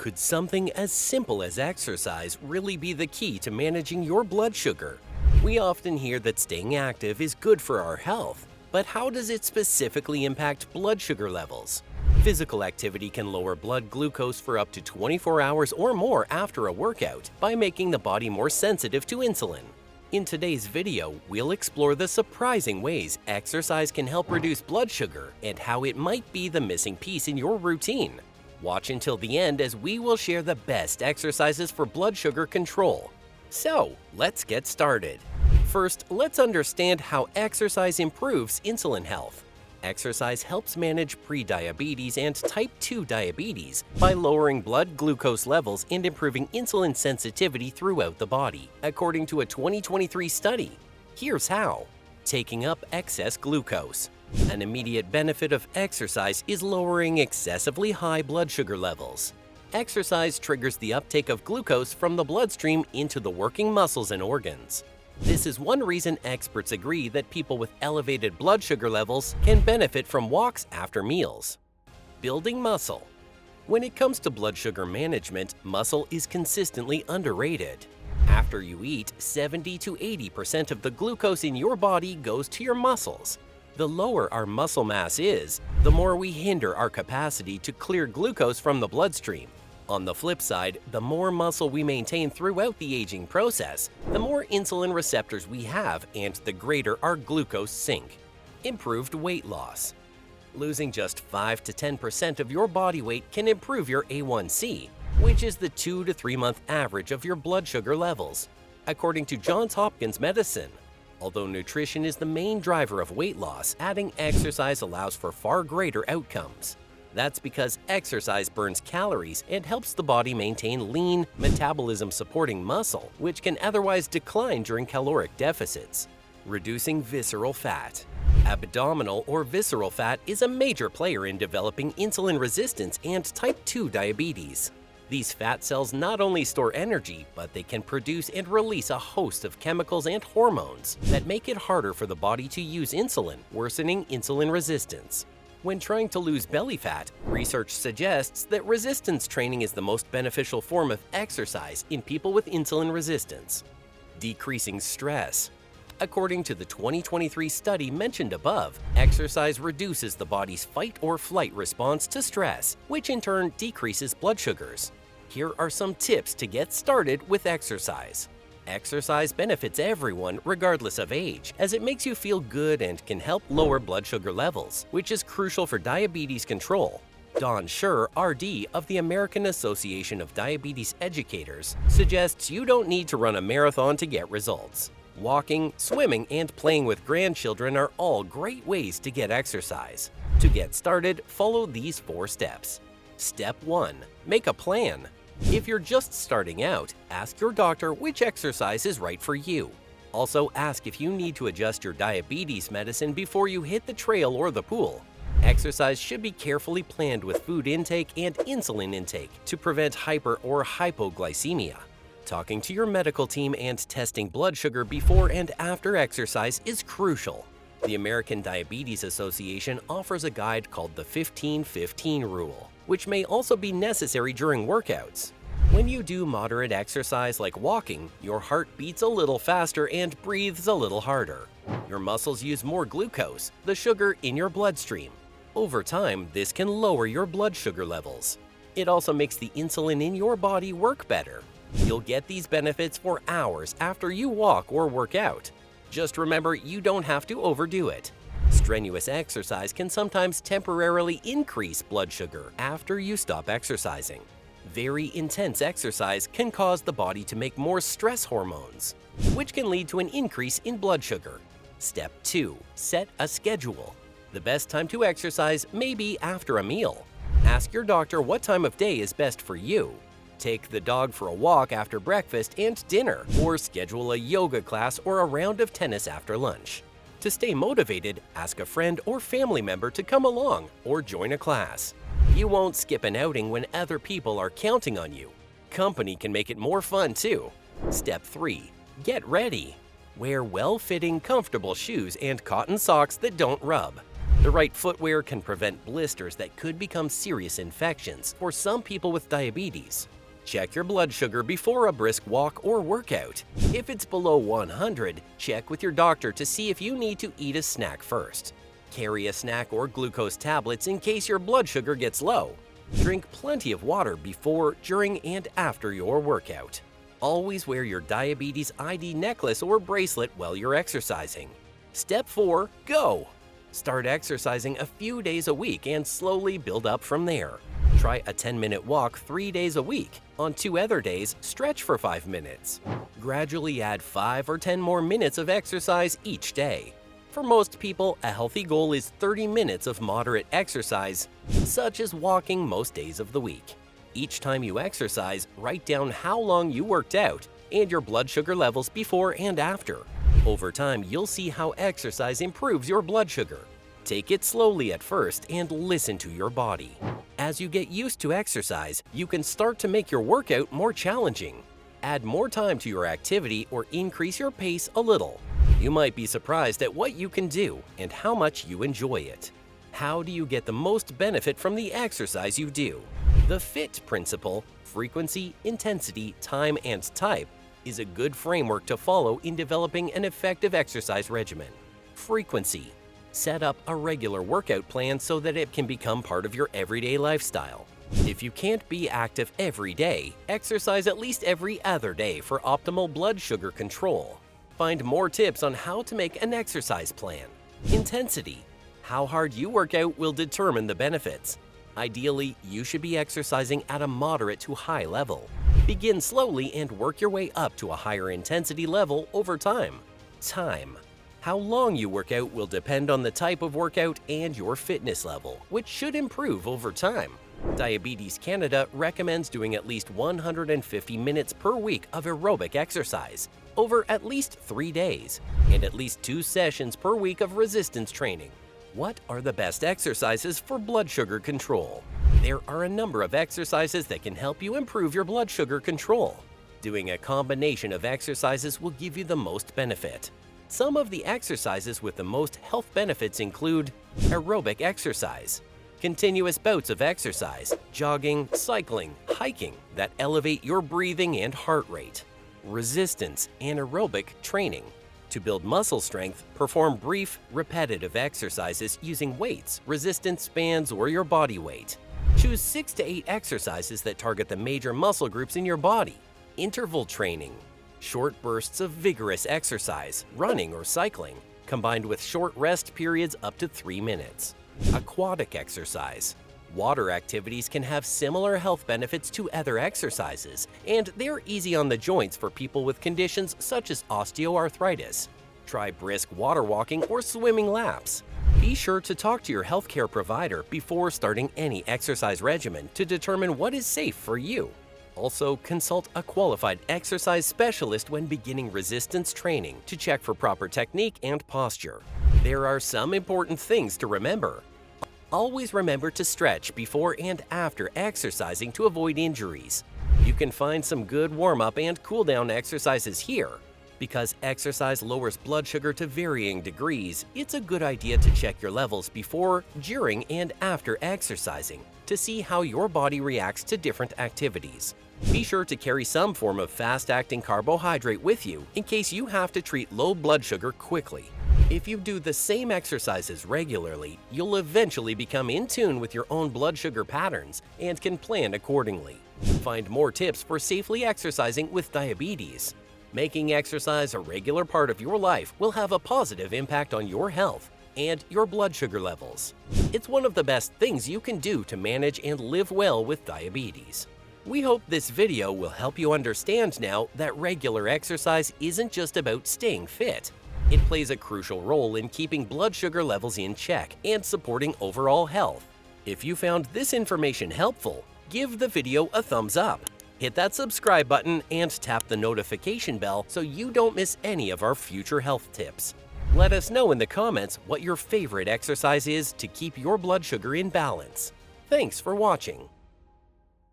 Could something as simple as exercise really be the key to managing your blood sugar? We often hear that staying active is good for our health, but how does it specifically impact blood sugar levels? Physical activity can lower blood glucose for up to 24 hours or more after a workout by making the body more sensitive to insulin. In today's video, we'll explore the surprising ways exercise can help reduce blood sugar and how it might be the missing piece in your routine. Watch until the end as we will share the best exercises for blood sugar control. So, let's get started. First, let's understand how exercise improves insulin health. Exercise helps manage prediabetes and type 2 diabetes by lowering blood glucose levels and improving insulin sensitivity throughout the body, according to a 2023 study. Here's how. Taking up excess glucose. An immediate benefit of exercise is lowering excessively high blood sugar levels. Exercise triggers the uptake of glucose from the bloodstream into the working muscles and organs. This is one reason experts agree that people with elevated blood sugar levels can benefit from walks after meals. Building muscle. When it comes to blood sugar management, muscle is consistently underrated. After you eat, 70 to 80% of the glucose in your body goes to your muscles. The lower our muscle mass is, the more we hinder our capacity to clear glucose from the bloodstream. On the flip side, the more muscle we maintain throughout the aging process, the more insulin receptors we have and the greater our glucose sink. Improved weight loss. Losing just 5 to 10% of your body weight can improve your A1C, which is the 2 to 3 month average of your blood sugar levels, according to Johns Hopkins Medicine. Although nutrition is the main driver of weight loss, adding exercise allows for far greater outcomes. That's because exercise burns calories and helps the body maintain lean, metabolism-supporting muscle, which can otherwise decline during caloric deficits. Reducing visceral fat. Abdominal or visceral fat is a major player in developing insulin resistance and type 2 diabetes. These fat cells not only store energy, but they can produce and release a host of chemicals and hormones that make it harder for the body to use insulin, worsening insulin resistance. When trying to lose belly fat, research suggests that resistance training is the most beneficial form of exercise in people with insulin resistance. Decreasing stress. According to the 2023 study mentioned above, exercise reduces the body's fight or flight response to stress, which in turn decreases blood sugars. Here are some tips to get started with exercise. Exercise benefits everyone regardless of age, as it makes you feel good and can help lower blood sugar levels, which is crucial for diabetes control. Don Schur, RD of the American Association of Diabetes Educators, suggests you don't need to run a marathon to get results. Walking, swimming, and playing with grandchildren are all great ways to get exercise. To get started, follow these 4 steps. Step 1. Make a plan. If you're just starting out, ask your doctor which exercise is right for you. Also, ask if you need to adjust your diabetes medicine before you hit the trail or the pool. Exercise should be carefully planned with food intake and insulin intake to prevent hyper or hypoglycemia. Talking to your medical team and testing blood sugar before and after exercise is crucial. The American Diabetes Association offers a guide called the 15-15 rule, which may also be necessary during workouts. When you do moderate exercise like walking, your heart beats a little faster and breathes a little harder. Your muscles use more glucose, the sugar in your bloodstream. Over time, this can lower your blood sugar levels. It also makes the insulin in your body work better. You'll get these benefits for hours after you walk or work out. Just remember, you don't have to overdo it. Strenuous exercise can sometimes temporarily increase blood sugar after you stop exercising. Very intense exercise can cause the body to make more stress hormones, which can lead to an increase in blood sugar. Step 2. Set a schedule. The best time to exercise may be after a meal. Ask your doctor what time of day is best for you. Take the dog for a walk after breakfast and dinner, or schedule a yoga class or a round of tennis after lunch. To stay motivated, ask a friend or family member to come along or join a class. You won't skip an outing when other people are counting on you. Company can make it more fun too. Step 3. Get ready. Wear well-fitting, comfortable shoes and cotton socks that don't rub. The right footwear can prevent blisters that could become serious infections for some people with diabetes. Check your blood sugar before a brisk walk or workout. If it's below 100, check with your doctor to see if you need to eat a snack first. Carry a snack or glucose tablets in case your blood sugar gets low. Drink plenty of water before, during, and after your workout. Always wear your diabetes ID necklace or bracelet while you're exercising. Step 4. Go! Start exercising a few days a week and slowly build up from there. Try a 10-minute walk 3 days a week. On 2 other days, stretch for 5 minutes. Gradually add 5 or 10 more minutes of exercise each day. For most people, a healthy goal is 30 minutes of moderate exercise, such as walking most days of the week. Each time you exercise, write down how long you worked out and your blood sugar levels before and after. Over time, you'll see how exercise improves your blood sugar. Take it slowly at first and listen to your body. As you get used to exercise, you can start to make your workout more challenging. Add more time to your activity or increase your pace a little. You might be surprised at what you can do and how much you enjoy it. How do you get the most benefit from the exercise you do? The FIT principle, frequency, intensity, time, and type, is a good framework to follow in developing an effective exercise regimen. Frequency. Set up a regular workout plan so that it can become part of your everyday lifestyle. If you can't be active every day, exercise at least every other day for optimal blood sugar control. Find more tips on how to make an exercise plan. Intensity. How hard you work out will determine the benefits. Ideally, you should be exercising at a moderate to high level. Begin slowly and work your way up to a higher intensity level over time. Time. How long you work out will depend on the type of workout and your fitness level, which should improve over time. Diabetes Canada recommends doing at least 150 minutes per week of aerobic exercise over at least 3 days, and at least 2 sessions per week of resistance training. What are the best exercises for blood sugar control? There are a number of exercises that can help you improve your blood sugar control. Doing a combination of exercises will give you the most benefit. Some of the exercises with the most health benefits include aerobic exercise, continuous bouts of exercise, jogging, cycling, hiking that elevate your breathing and heart rate, resistance and aerobic training. To build muscle strength, perform brief, repetitive exercises using weights, resistance bands, or your body weight. Choose 6 to 8 exercises that target the major muscle groups in your body. Interval training. Short bursts of vigorous exercise, running or cycling, combined with short rest periods up to 3 minutes. Aquatic exercise. Water activities can have similar health benefits to other exercises, and they're easy on the joints for people with conditions such as osteoarthritis. Try brisk water walking or swimming laps. Be sure to talk to your healthcare provider before starting any exercise regimen to determine what is safe for you. Also, consult a qualified exercise specialist when beginning resistance training to check for proper technique and posture. There are some important things to remember. Always remember to stretch before and after exercising to avoid injuries. You can find some good warm-up and cool-down exercises here. Because exercise lowers blood sugar to varying degrees, it's a good idea to check your levels before, during, and after exercising to see how your body reacts to different activities. Be sure to carry some form of fast-acting carbohydrate with you in case you have to treat low blood sugar quickly. If you do the same exercises regularly, you'll eventually become in tune with your own blood sugar patterns and can plan accordingly. Find more tips for safely exercising with diabetes. Making exercise a regular part of your life will have a positive impact on your health and your blood sugar levels. It's one of the best things you can do to manage and live well with diabetes. We hope this video will help you understand now that regular exercise isn't just about staying fit. It plays a crucial role in keeping blood sugar levels in check and supporting overall health. If you found this information helpful, give the video a thumbs up. Hit that subscribe button and tap the notification bell so you don't miss any of our future health tips. Let us know in the comments what your favorite exercise is to keep your blood sugar in balance. Thanks for watching.